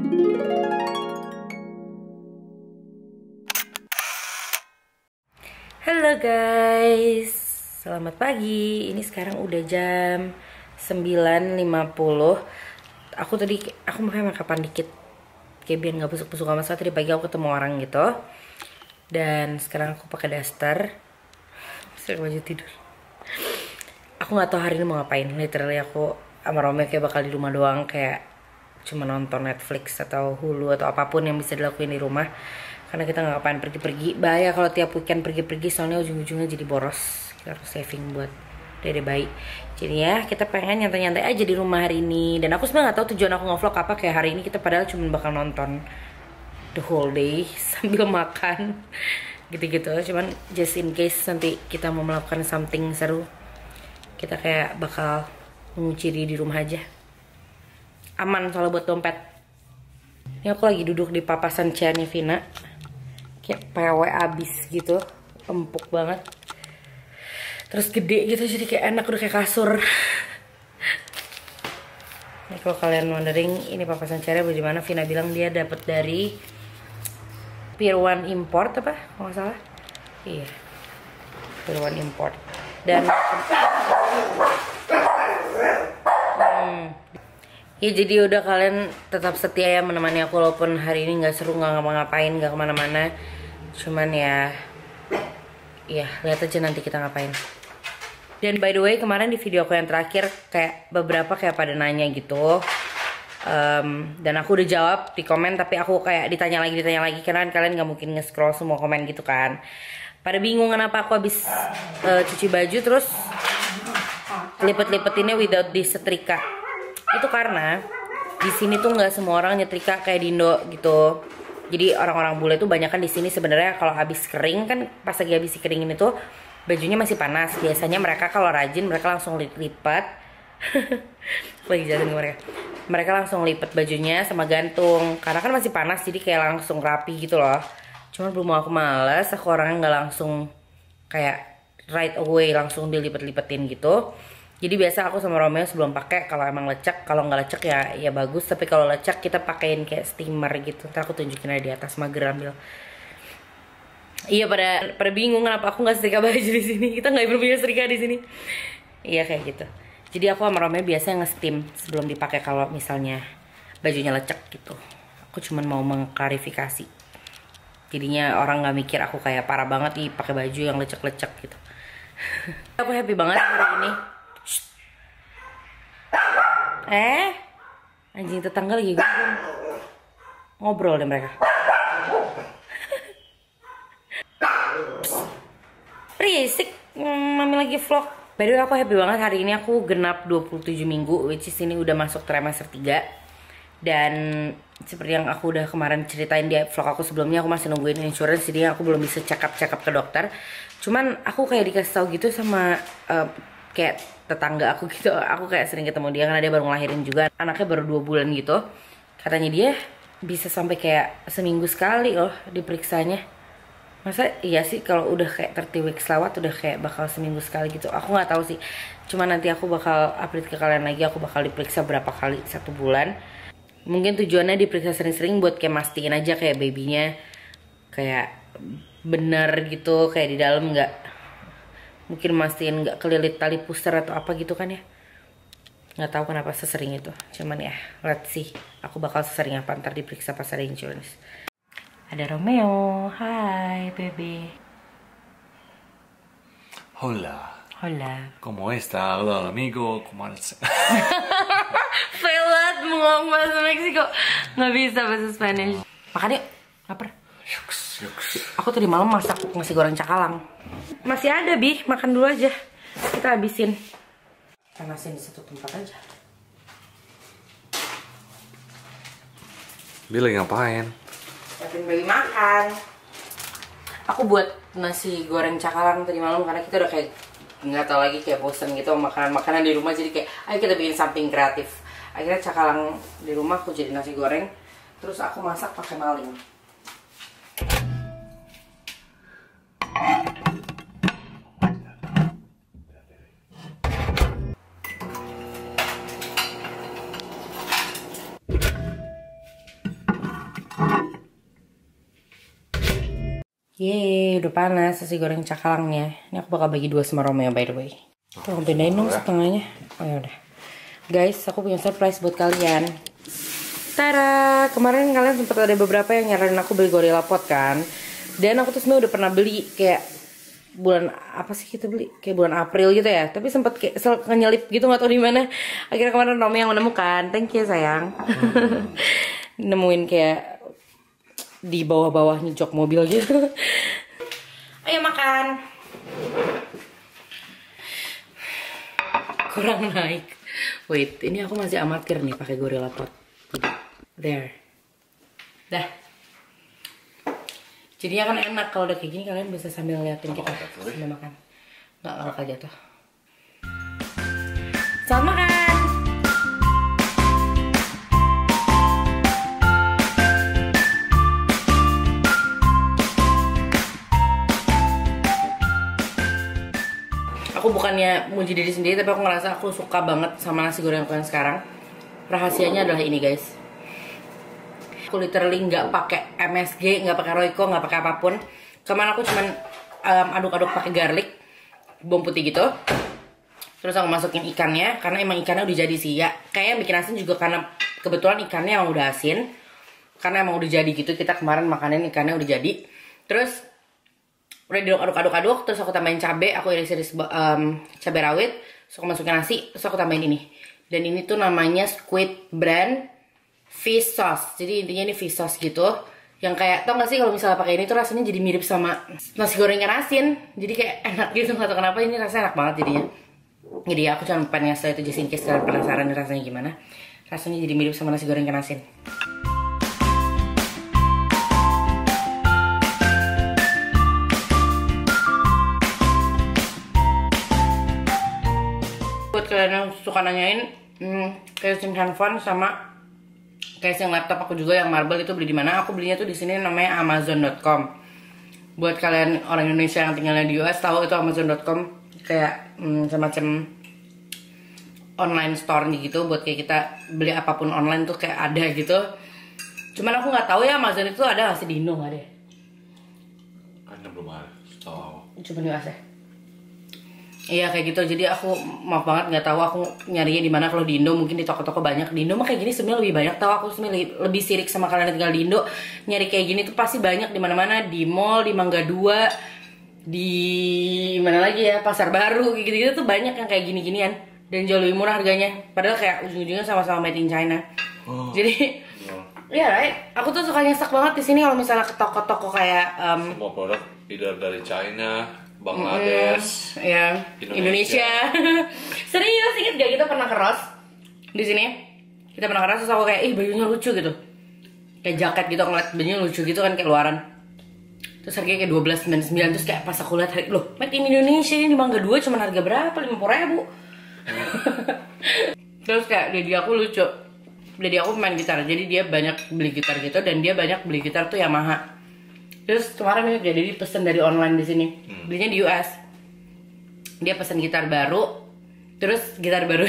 Halo guys, selamat pagi. Ini sekarang udah jam 9.50. Aku makanya makapan dikit, kayak biar nggak busuk-busuk sama sekali. Tadi pagi aku ketemu orang gitu. Dan sekarang aku pakai daster, pakai baju tidur. Aku nggak tahu hari ini mau ngapain. Literally aku sama Romeo kayak bakal di rumah doang, kayak cuma nonton Netflix atau Hulu atau apapun yang bisa dilakuin di rumah. Karena kita nggak ngapain pergi-pergi. Bahaya kalau tiap weekend pergi-pergi, soalnya ujung-ujungnya jadi boros. Kita harus saving buat dede bayi. Jadi ya kita pengen nyantai-nyantai aja di rumah hari ini. Dan aku sebenarnya nggak tahu tujuan aku nge-vlog apa. Kayak hari ini kita padahal cuma bakal nonton the whole day sambil makan gitu-gitu. Cuman just in case nanti kita mau melakukan something seru, kita kayak bakal mengunci diri di rumah aja. Aman soalnya buat dompet. Ini aku lagi duduk di papasan chairnya Vina, kayak PW abis gitu, empuk banget, terus gede gitu, jadi kayak enak, udah kayak kasur. Ini kalau kalian wondering, ini papasan chairnya beli mana? Vina bilang dia dapat dari Pier One Import apa, kalau nggak salah. Iya, Pier One Import. Dan ya jadi udah, kalian tetap setia ya menemani aku walaupun hari ini nggak seru, nggak ngapa-ngapain, nggak kemana-mana. Cuman ya lihat aja nanti kita ngapain. Dan by the way, kemarin di video aku yang terakhir kayak beberapa kayak pada nanya gitu, dan aku udah jawab di komen, tapi aku kayak ditanya lagi karena kalian nggak mungkin nge-scroll semua komen gitu kan. Pada bingung kenapa aku habis cuci baju terus lipet-lipetinnya without disetrika. Itu karena di sini tuh nggak semua orang nyetrika kayak di Indo gitu. Jadi orang-orang bule tuh banyak kan di sini sebenarnya kalau habis kering kan, pas lagi habis dikeringin itu bajunya masih panas. Biasanya mereka kalau rajin mereka langsung lipat. Lagi jelasin ke mereka. Mereka langsung lipat bajunya sama gantung karena kan masih panas, jadi kayak langsung rapi gitu loh. Cuman belum, aku males, aku orangnya nggak langsung kayak right away langsung dilipet-lipetin gitu. Jadi biasa aku sama Romeo sebelum pakai, kalau emang lecek, kalau nggak lecek ya bagus, tapi kalau lecek kita pakein kayak steamer gitu. Ntar aku tunjukin aja di atas, mager ambil. Iya, pada bingung kenapa aku nggak setrika baju di sini. Kita nggak punya setrika di sini. Iya kayak gitu. Jadi aku sama Romeo biasanya nge-steam sebelum dipakai kalau misalnya bajunya lecek gitu. Aku cuman mau mengklarifikasi. Jadinya orang nggak mikir aku kayak parah banget nih pakai baju yang lecek-lecek gitu. Aku happy banget hari ini. Anjing tetangga lagi ngobrol deh mereka. Berisik, mami lagi vlog. By the way, aku happy banget hari ini, aku genap 27 minggu, which is ini udah masuk trimester 3. Dan seperti yang aku udah kemarin ceritain di vlog aku sebelumnya, aku masih nungguin insurance, jadi aku belum bisa check up ke dokter. Cuman aku kayak dikasih tahu gitu sama kayak tetangga aku gitu. Aku kayak sering ketemu dia karena dia baru ngelahirin juga, anaknya baru 2 bulan gitu. Katanya dia bisa sampai kayak seminggu sekali loh diperiksanya. Masa iya sih kalau udah kayak 30 weeks lewat udah kayak bakal seminggu sekali gitu. Aku nggak tahu sih, cuma nanti aku bakal update ke kalian lagi. Aku bakal diperiksa berapa kali 1 bulan. Mungkin tujuannya diperiksa sering-sering buat kayak mastiin aja kayak babynya kayak bener gitu, kayak di dalam nggak, mungkin mastiin nggak kelilit tali pusar atau apa gitu kan ya. Nggak tahu kenapa sesering itu. Cuman ya let's see, aku bakal sesering apa ntar diperiksa pas ada insurance. Ada Romeo. Hai bebe. Hola. Hola. ¿Cómo está? Hola amigo. ¿Cómo estás? Fail banget mau ngomong bahasa Meksiko, nggak bisa bahasa Spanish. Makan yuk, lapar. Yuks. Aku tadi malam masak nasi goreng cakalang. Masih ada Bi, makan dulu aja. Kita habisin. Panasin di satu tempat aja. Bi lagi ngapain? Siapin bayi makan. Aku buat nasi goreng cakalang tadi malam karena kita udah kayak nggak tahu lagi, kayak bosan gitu makanan di rumah, jadi kayak ayo kita bikin something kreatif. Akhirnya cakalang di rumah aku jadi nasi goreng, terus aku masak pakai maling. Yeay, udah panas nasi goreng cakalangnya. Ini aku bakal bagi 2 sama Romeo by the way. Tolong pindahin dong setengahnya. Oh ya udah. Guys, aku punya surprise buat kalian. Tada! Kemarin kalian sempat ada beberapa yang nyaranin aku beli Gorilla Pot kan. Dan aku tuh sebenarnya udah pernah beli kayak bulan apa sih kita beli? Kayak bulan April gitu ya. Tapi sempat kayak nyelip gitu nggak tahu di mana. Akhirnya kemarin Romeo yang menemukan. Thank you sayang. Nemuin kayak di bawah-bawahnya jok mobil gitu. Ayo makan. Kurang naik. Wait, ini aku masih amatir nih pakai Gorilla Pot. There. Dah. Jadinya kan enak kalau udah kayak gini, kalian bisa sambil liatin kita sambil makan. Nggak bakal jatuh. Selamat makan. Aku bukannya muji diri sendiri, tapi aku ngerasa aku suka banget sama nasi goreng aku yang sekarang. Rahasianya adalah ini guys. Aku literally nggak pakai MSG, nggak pakai Royco, nggak pakai apapun. Kemarin aku cuman aduk-aduk pakai garlic, bawang putih gitu. Terus aku masukin ikannya, karena emang ikannya udah jadi sih ya. Kayaknya bikin asin juga karena kebetulan ikannya emang udah asin. Karena emang udah jadi gitu, kita kemarin makanin ikannya udah jadi. Terus udah diaduk-aduk, terus aku tambahin cabai, aku iris-iris cabai rawit, terus aku masukin nasi, terus aku tambahin ini. Dan ini tuh namanya squid brand fish sauce. Jadi intinya ini fish sauce gitu. Yang kayak, tau gak sih kalau misalnya pakai ini tuh rasanya jadi mirip sama nasi goreng ikan asin. Jadi kayak enak gitu, gak tau kenapa ini rasanya enak banget jadinya. Jadi aku cuma pengen ngasih itu just in case kalian penasaran rasanya gimana. Rasanya jadi mirip sama nasi goreng ikan asin. Buat kalian yang suka nanyain casing handphone sama casing laptop aku juga yang marble itu beli di mana? Aku belinya tuh di sini namanya Amazon.com. Buat kalian orang Indonesia yang tinggalnya di US tahu itu Amazon.com kayak semacam online store gitu buat kayak kita beli apapun online tuh kayak ada gitu. Cuman aku nggak tahu ya Amazon itu ada nggak sih di Indo, nggak ada. Kayaknya belum ada. Tahu. Cuma di US ya. Iya kayak gitu, jadi aku maaf banget nggak tahu aku nyarinya di mana. Kalau di Indo mungkin di toko-toko banyak. Di Indo mah kayak gini sebenarnya lebih banyak. Tahu aku sebenarnya lebih sirik sama kalian yang tinggal di Indo. Nyari kayak gini tuh pasti banyak di mana-mana, di mall, di Mangga 2, di mana lagi ya, Pasar Baru gitu-gitu tuh banyak yang kayak gini-ginian dan jauh lebih murah harganya. Padahal kayak ujung-ujungnya sama-sama made in China. Jadi iya right, aku tuh suka nyesek banget di sini kalau misalnya ke toko-toko kayak Semua produk either dari China, Bangladesh, ya Indonesia. Serius, inget gak kita pernah keros di sini? Kita pernah keros terus aku kayak bajunya lucu gitu, kayak jaket gitu, ngeliat bajunya lucu gitu kan kayak luaran. Terus harganya kayak 12,99. Terus kayak pas aku lihat loh made in Indonesia ini di Mangga 2 cuma harga berapa? 50.000. Terus kayak dedi aku lucu. Dedi aku main gitar, jadi dia banyak beli gitar gitu dan dia banyak beli gitar tuh Yamaha. Terus kemarin ini jadi pesen dari online di sini, belinya di US. Dia pesen gitar baru, terus gitar baru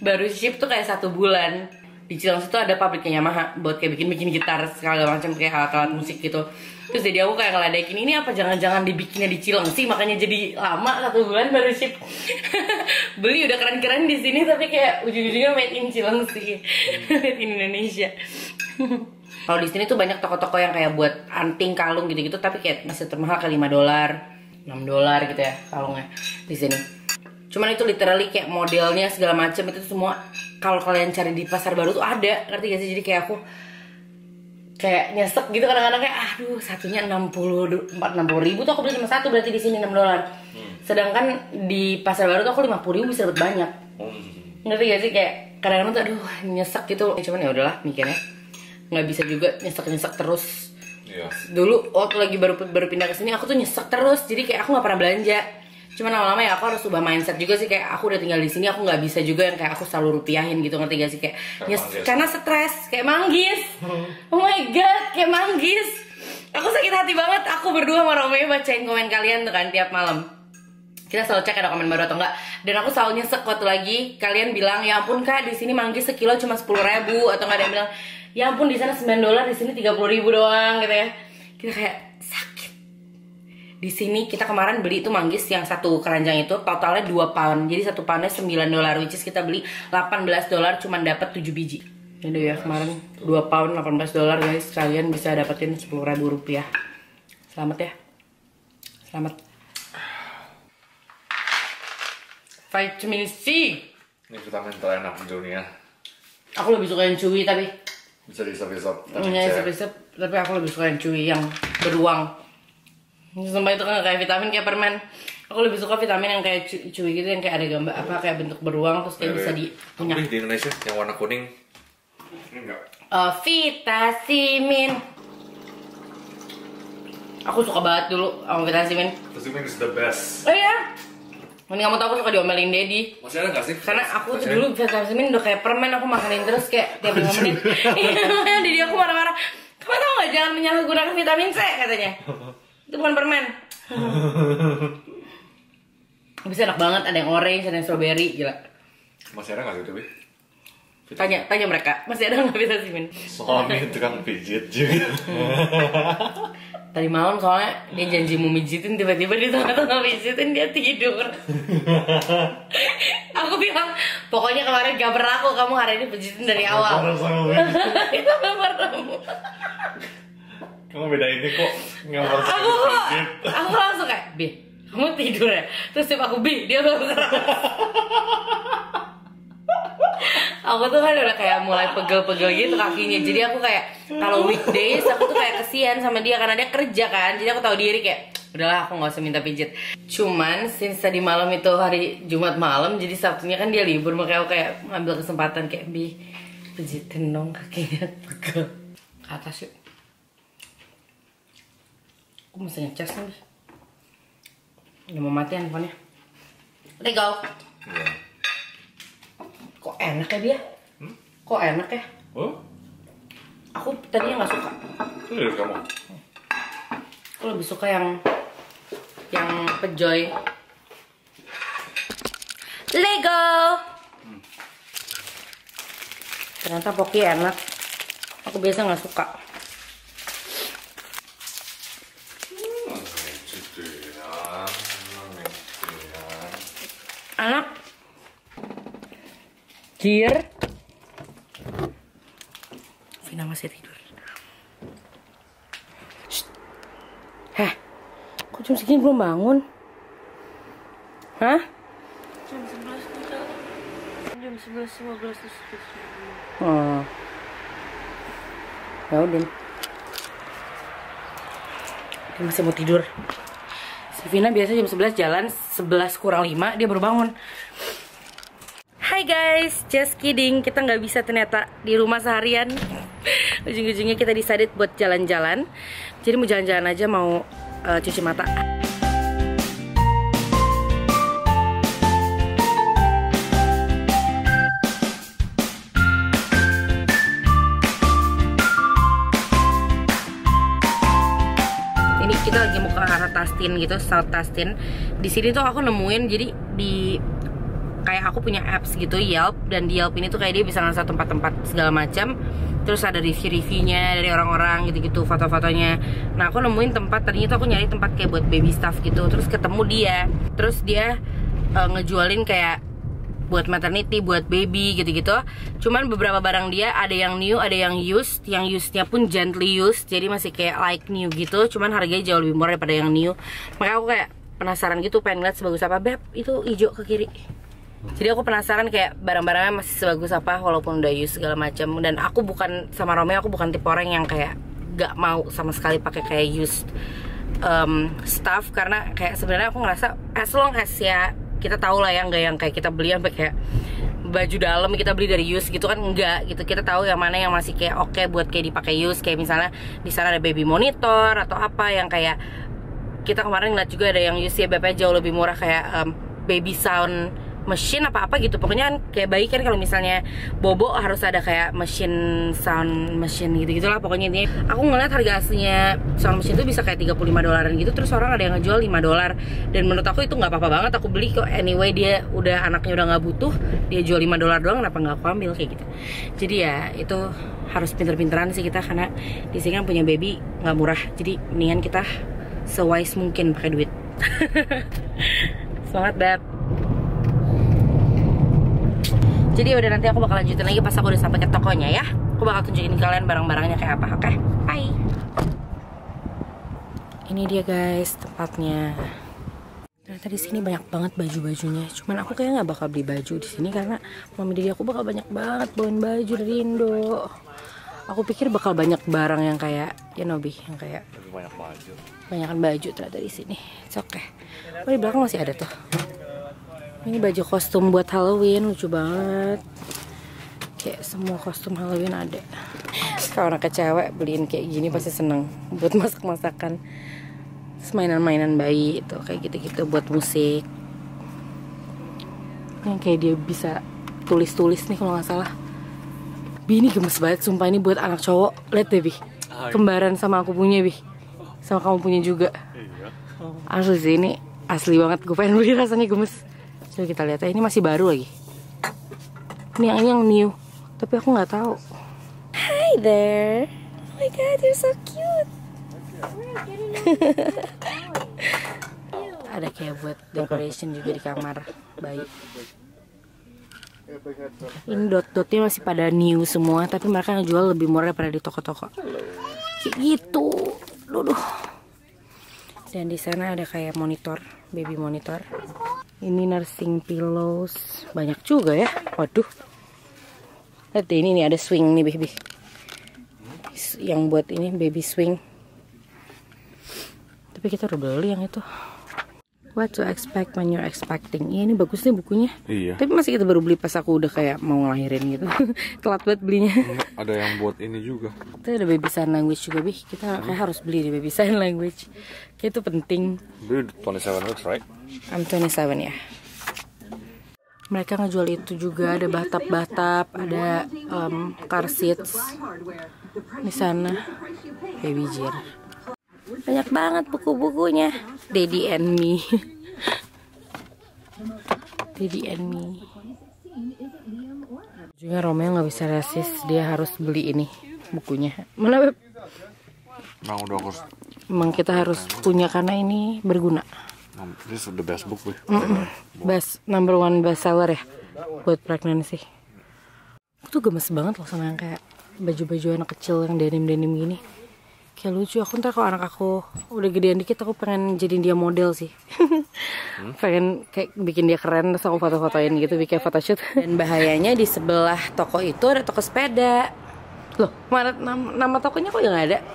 baru ship tuh kayak 1 bulan. Di Cilengsi tuh ada pabriknya Yamaha buat kayak bikin gitar segala macam kayak alat-alat musik gitu. Terus jadi aku kayak ngeledekin ini apa jangan-jangan dibikinnya di Cilengsi makanya jadi lama 1 bulan baru ship. Beli udah keren-keren di sini tapi kayak ujung-ujungnya made in Cilengsi, made in Indonesia. Kalau di sini tuh banyak toko-toko yang kayak buat anting, kalung gitu-gitu, tapi kayak masih termahal kayak $5, $6 gitu ya kalungnya di sini. Cuman itu literally kayak modelnya segala macam itu semua kalau kalian cari di Pasar Baru tuh ada, ngerti gak sih? Jadi kayak aku kayak nyesek gitu kadang-kadang kayak aduh satunya 60 ribu tuh aku beli cuma satu berarti di sini $6. Sedangkan di Pasar Baru tuh aku 50.000 bisa dapat banyak. Ngerti gak sih? Kayak kadang-kadang tuh aduh nyesek gitu. Cuman ya udahlah mikirnya nggak bisa juga nyesek terus. Iya. Dulu waktu lagi baru pindah ke sini aku tuh nyesek terus, jadi kayak aku nggak pernah belanja. Cuman lama-lama ya aku harus ubah mindset juga sih, kayak aku udah tinggal di sini aku nggak bisa juga yang kayak aku selalu rupiahin gitu, ngerti gak sih? Kayak karena stres, kayak manggis. Oh my god, kayak manggis. Aku sakit hati banget. Aku berdua sama Romeo bacain komen kalian tuh kan tiap malam. Kita selalu cek ada komen baru atau enggak. Dan aku selalu nyesek waktu lagi kalian bilang ya ampun kak di sini manggis sekilo cuma 10.000 atau nggak ada yang bilang Ya ampun, di sana $9, di sini 30.000 doang gitu ya. Kita kayak sakit. Di sini kita kemarin beli itu manggis yang satu keranjang itu totalnya 2 pound. Jadi satu poundnya $9, which is kita beli $18 cuman dapat 7 biji. Ini ya kemarin 2 pound $18 guys. Kalian bisa dapetin Rp10.000. Selamat ya. Selamat. Vitamin C. Ini vitamin terenak di dunia. Aku lebih suka yang chewy tapi. Bisa disap-isap. Iya, tapi aku lebih suka yang chewy, yang beruang. Sumpah itu kan kayak vitamin kayak permen. Aku lebih suka vitamin yang kayak chewy gitu, yang kayak ada gambar apa kayak bentuk beruang terus kayak bisa punya. Di Indonesia yang warna kuning. Ini enggak. Vitasimin. Aku suka banget dulu sama Vitasimin. Vitamin is the best. Oh iya. Mending kamu tau aku suka diomelin Daddy. Masih ada nggak sih? Karena aku tuh dulu Vitasimin udah kayak permen, aku makanin terus kayak tiap 5 menit. Iya, makanya Daddy aku marah-marah. Kamu tau gak jangan menyalahgunakan vitamin C katanya. Itu bukan permen. Bisa enak banget, ada yang orange, ada yang strawberry, gila. Masih ada nggak sih, Dewi? Tanya mereka, masih ada nggak Vitasimin? Suami tukang pijit juga. Tadi malam soalnya dia janji mau mijitin, tiba-tiba di tengah-tengah mijitin dia tidur. Aku bilang, pokoknya kemarin gak berlaku, kamu hari ini pijitin dari awal. Itu gak pernah. Kamu beda ini kok. Aku langsung kayak, B, kamu tidur ya? Terus tiap aku, B, dia baru aku tuh kan udah kayak mulai pegel-pegel gitu kakinya. Jadi aku kayak kalau weekdays aku tuh kayak kesian sama dia karena dia kerja kan. Jadi aku tahu diri kayak udahlah aku nggak usah minta pijit. Cuman since tadi malam itu hari Jumat malam, jadi Sabtunya kan dia libur, makanya aku kayak ngambil kesempatan kayak pijitin dong kakinya pegel. Ke atas yuk. Aku mesti ngecas nih. Udah mau mati handphonenya. Let go. Kok enak ya dia? Kok enak ya? Oh? Aku tadinya nggak suka. Itu dari kamu? Aku lebih suka yang pejoy. Lego. Ternyata Pocky enak. Aku biasa nggak suka. Anak. Cheer. Vina masih tidur. Hah? Kok jam segini belum bangun? Hah? Jam 11 kita. Jam 11.15 terus. Oh. Ya udah. Dia masih mau tidur. Si Vina biasa jam 11 jalan, 11 kurang 5 dia baru bangun. Hai guys, just kidding. Kita nggak bisa ternyata di rumah seharian. Ujung-ujungnya kita decided buat jalan-jalan. Jadi mau jalan-jalan aja, mau cuci mata. Ini kita lagi mau ke arah Tustin gitu, South Tustin. Di sini tuh aku nemuin, jadi di kayak aku punya apps gitu, Yelp, dan di Yelp ini tuh kayak dia bisa ngasih tempat-tempat segala macam. Terus ada review-reviewnya dari orang-orang gitu-gitu, foto-fotonya. Nah aku nemuin tempat, tadinya tuh aku nyari tempat kayak buat baby stuff gitu. Terus ketemu dia, terus dia ngejualin kayak buat maternity, buat baby gitu-gitu. Cuman beberapa barang dia ada yang new, ada yang used. Yang usednya pun gently used, jadi masih kayak like new gitu. Cuman harganya jauh lebih murah daripada yang new. Makanya aku kayak penasaran gitu, pengen lihat sebagus apa. Beb, itu hijau ke kiri. Jadi aku penasaran kayak barang-barangnya masih sebagus apa walaupun udah use segala macam. Dan aku bukan, sama Romeo aku bukan tipe orang yang kayak gak mau sama sekali pakai kayak used stuff, karena kayak sebenarnya aku ngerasa as long as ya kita tahu lah ya, nggak yang kayak kita beli sampai kayak baju dalam kita beli dari used gitu kan, enggak gitu. Kita tahu yang mana yang masih kayak oke buat kayak dipakai used, kayak misalnya di sana ada baby monitor atau apa yang kayak kita kemarin ngeliat juga ada yang used ya, BP jauh lebih murah kayak baby sound mesin apa gitu. Pokoknya kan kayak bayi kan kalau misalnya bobo harus ada kayak mesin sound mesin gitu-gitulah. Pokoknya intinya aku ngeliat harga aslinya sound mesin itu bisa kayak $35 gitu. Terus orang ada yang ngejual $5. Dan menurut aku itu nggak apa-apa banget, aku beli kok. Anyway dia udah anaknya udah nggak butuh, dia jual $5 doang, kenapa nggak aku ambil kayak gitu. Jadi ya itu harus pinter-pinteran sih kita, karena di sini kan punya baby nggak murah. Jadi mendingan kita sewise mungkin pakai duit. Semangat Beb. Jadi udah, nanti aku bakal lanjutin lagi pas aku udah sampai ke tokonya ya. Aku bakal tunjukin kalian barang-barangnya kayak apa, oke? Bye. Ini dia guys tempatnya. Ternyata di sini banyak banget baju-bajunya. Cuman aku kayaknya nggak bakal beli baju di sini karena mami daddy aku bakal banyak banget bawain baju dari Indo. Aku pikir bakal banyak barang yang kayak, you know, yang kayak banyak baju. Banyakan baju ternyata di sini. It's okay. Oh, di belakang masih ada tuh. Ini baju kostum buat Halloween, lucu banget. Kayak semua kostum Halloween ada. Kalau anak cewek beliin kayak gini pasti seneng buat masak-masakan. Mainan-mainan bayi itu kayak gitu-gitu buat musik. Yang kayak dia bisa tulis-tulis nih kalau nggak salah. Bi, ini gemes banget sumpah, ini buat anak cowok. Lihat deh Bi, kembaran sama aku punya Bi, sama kamu punya juga. Asli sih, ini asli banget, gue pengen beli, rasanya gemes. Coba kita lihat ya, ini masih baru lagi. Ini yang new, tapi aku nggak tahu. Hi there, oh my god, you're so cute. Ada kayak buat decoration juga di kamar bayi. Ini dot-dotnya masih pada new semua, tapi mereka ngejual lebih murah daripada di toko-toko. Kayak gitu, duh. Dan di sana ada kayak monitor, baby monitor. Ini nursing pillows, banyak juga ya. Waduh. Lihat deh, ini nih ada swing nih baby. Yang buat ini baby swing. Tapi kita udah beli yang itu. What to expect when you're expecting. Iya, ini bagus nih bukunya. Iya. Tapi masih kita baru beli pas aku udah kayak mau ngelahirin gitu. Telat banget belinya. Ada yang buat ini juga. Itu ada baby sign language juga, Bi. Kita kayak harus beli di baby sign language. Kayak itu penting. Beli 27 weeks, right? I'm 27 ya. Mereka ngejual itu juga, ada batap-batap, ada car seats di sana. Baby gear. Banyak banget buku-bukunya. Daddy and Me. Daddy and Me. Juga Romeo nggak bisa resist, dia harus beli ini bukunya. Mana Beb? Nah, udah aku. Emang kita harus punya karena ini berguna. This is the best book, Best number one bestseller ya buat pregnancy. Aku tuh gemes banget loh sama yang kayak baju-baju anak kecil yang denim-denim gini. Kayak lucu. Aku ntar kalau anak aku udah gedean dikit, aku pengen jadiin dia model sih. Pengen kayak bikin dia keren, terus aku foto-fotoin gitu, bikin photoshoot. Dan bahayanya di sebelah toko itu ada toko sepeda. Loh, mana nama tokonya kok ya nggak ada?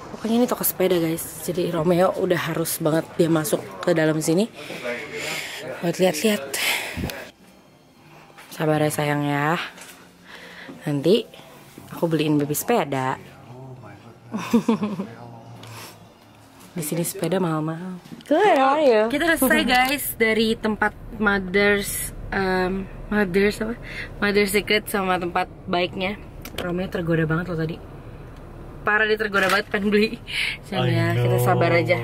Pokoknya ini toko sepeda guys. Jadi Romeo udah harus banget dia masuk ke dalam sini buat lihat-lihat. Sabar ya sayang ya. Nanti aku beliin baby sepeda. Di sini sepeda mahal-mahal. Kita udah selesai guys dari tempat Mother Secret sama tempat baiknya. Romeo tergoda banget loh tadi. Parah, dia tergoda banget pengen beli. Jadi ya kita sabar aja.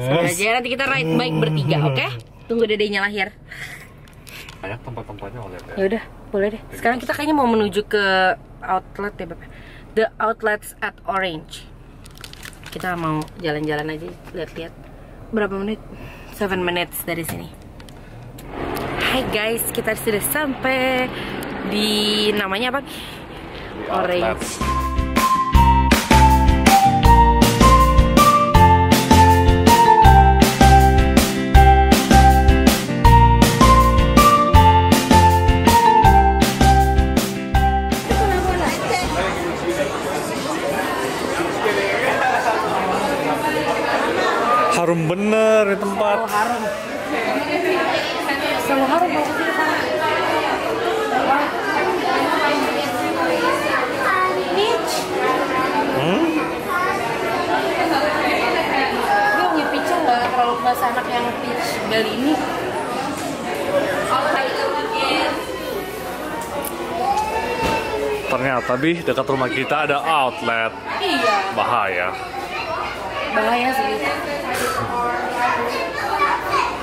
Sabar aja, nanti kita ride bike bertiga, oke? Tunggu dedenya lahir. Banyak tempat-tempatnya oleh. Ya udah, boleh deh. Sekarang kita kayaknya mau menuju ke outlet ya, Bapak. The outlets at Orange. Kita mau jalan-jalan aja, lihat-lihat. Berapa menit? 7 minutes dari sini. Hai guys, kita sudah sampai di namanya apa? Orange. Harum bener di tempat. Harum. Selalu harum kalau kesini kan. Peach. Gue punya peach nggak terlalu keras anak yang peach Bali ini. Ternyata Bi, dekat rumah kita ada outlet. Iya. Bahaya. Bahaya sih.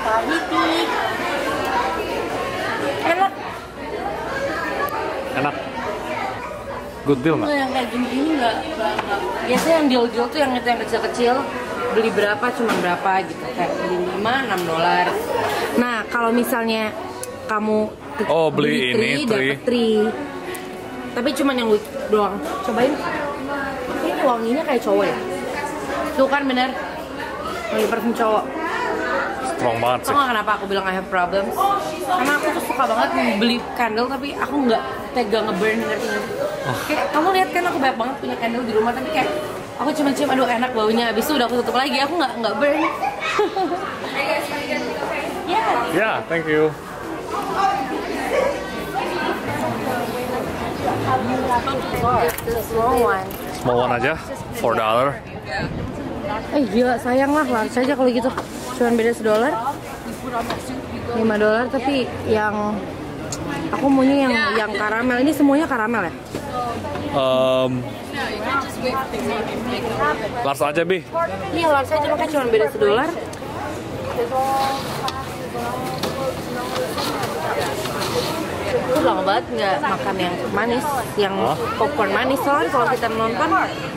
Tahiti. Enak. Enak. Good deal nggak? Nggak yang kayak gini nggak. Biasanya yang deal-deal tuh yang itu yang kecil-kecil. Beli berapa cuma berapa gitu. Kayak beli 5, $6. Nah kalau misalnya kamu Beli ini, dapet tri. Tapi cuma yang week doang. Cobain. Ini wanginya kayak cowok ya. Tuh kan bener. Wangi parfum cowok. Strong banget sih. Tau gak kenapa aku bilang I have problems? Karena aku tuh suka banget beli candle tapi aku nggak tega ngeburn, ngerti nggak sih? Kayak kamu lihat kan aku banyak banget punya candle di rumah tapi kayak aku cuma cium, aduh enak baunya. Abis itu udah aku tutup lagi, aku nggak burn. Yeah, thank you. Small one. Small one aja, $4. Gila sayang lah large aja kalau gitu. Cuman beda $1, $5 tapi yang aku maunya yang karamel. Ini semuanya karamel ya? Large aja Bi. Iya large aja makanya cuma beda $1. Aku lama banget nggak makan yang manis, yang popcorn manis. Soalnya kalau kita nonton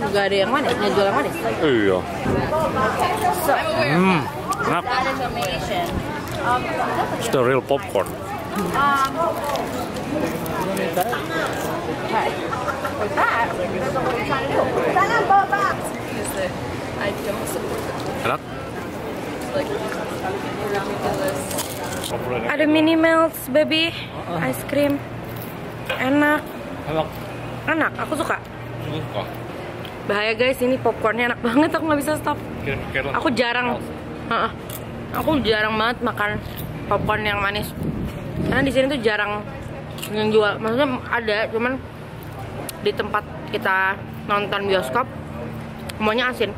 nggak ada yang manis, nggak jual yang manis. Iya. Enak. It's the real popcorn. Enak. Ada mini melts baby, ice cream, enak, enak, aku suka. Bahaya guys, ini popcornnya enak banget, aku nggak bisa stop. Aku jarang banget makan popcorn yang manis. Karena di sini tuh jarang yang jual. Maksudnya ada, cuman di tempat kita nonton bioskop semuanya asin,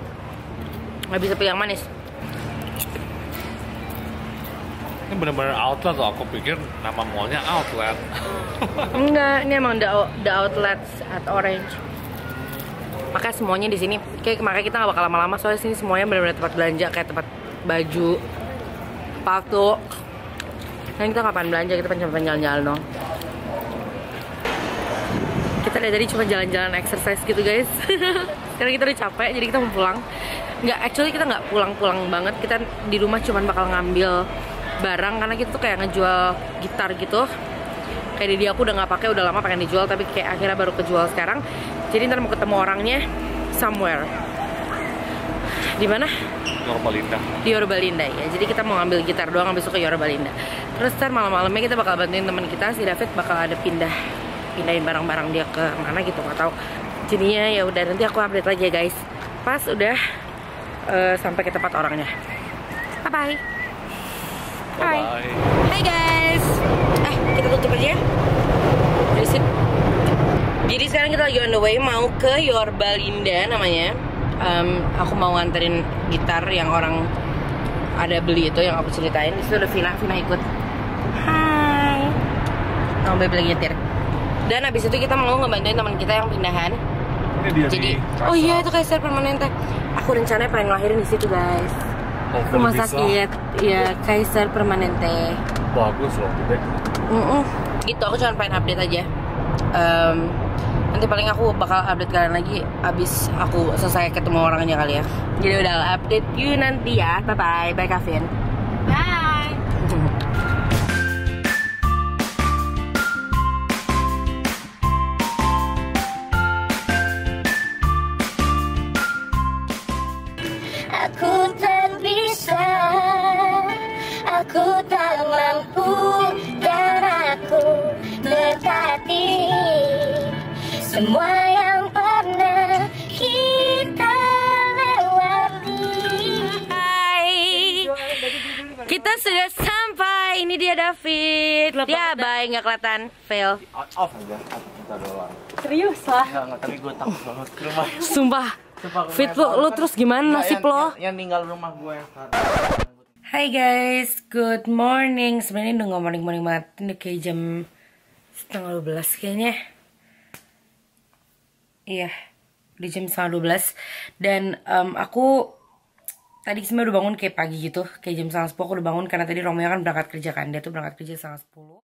nggak bisa pilih yang manis. Ini bener-bener outlet loh, aku pikir nama mallnya outlet. Enggak, ini emang the outlets at Orange. Makanya semuanya di sini. Makanya kita nggak bakal lama-lama soalnya sini semuanya benar-benar tempat belanja, kayak tempat baju, sepatu. Nah kita kapan belanja, kita pengen jalan-jalan dong. Kita dari tadi cuma jalan-jalan exercise gitu guys. Sekarang kita udah capek, jadi kita mau pulang. Actually kita nggak pulang-pulang banget. Kita di rumah cuma bakal ngambil barang karena kita tuh kayak ngejual gitar gitu. Kayak di aku udah nggak pakai, udah lama pengen dijual tapi kayak akhirnya baru kejual sekarang. Jadi ntar mau ketemu orangnya somewhere. Di mana? Yorbalinda. Di Yorbalinda ya. Jadi kita mau ngambil gitar doang habis itu ke Yorbalinda. Terus ntar malam-malamnya kita bakal bantuin teman kita si David, bakal ada pindahin barang-barang dia ke mana gitu, nggak tahu. Jadinya ya udah nanti aku update lagi ya guys. Pas udah sampai ke tempat orangnya. Bye bye. Bye. Hai guys. Kita tutup aja. Sip. Jadi sekarang kita lagi on the way mau ke Yorbalinda namanya. Aku mau nganterin gitar yang orang ada beli itu yang aku ceritain. Di situ ada Vina ikut. Hai. Mau beli lagi nyetir. Dan abis itu kita mau ngebantuin teman kita yang pindahan. Ini dia. Jadi, oh iya itu Kaiser Permanente. Aku rencananya pengen ngelahirin di situ guys. Rumah sakit, ya Kaiser Permanente. Bagus loh, gede. Gitu, aku cuma pengen update aja. Nanti paling aku bakal update kalian lagi abis aku selesai ketemu orangnya kali ya. Jadi udah update you nanti ya. Bye bye Kavin. Bye. Aku tak bisa, aku tak mampu, dan aku berhati semua yang pernah kita lewati. Hai, kita sudah sampai. Ini dia David. Ya bye, nggak kelihatan. Fail. Off aja, $1 juta. Serius lah. Enggak, tapi gue takut banget ke rumah. Sumpah. Fit lu terus gimana nasib lo? Yang tinggal rumah gue yang sekarang. Hai guys, good morning. Sebenarnya udah nggak morning banget. Ini kayak jam setengah 12 kayaknya. Iya, di jam setengah 12. Dan aku tadi sebenarnya udah bangun kayak pagi gitu, kayak jam setengah 10 aku udah bangun karena tadi Romeo kan berangkat kerja kan, dia tuh berangkat kerja setengah 10.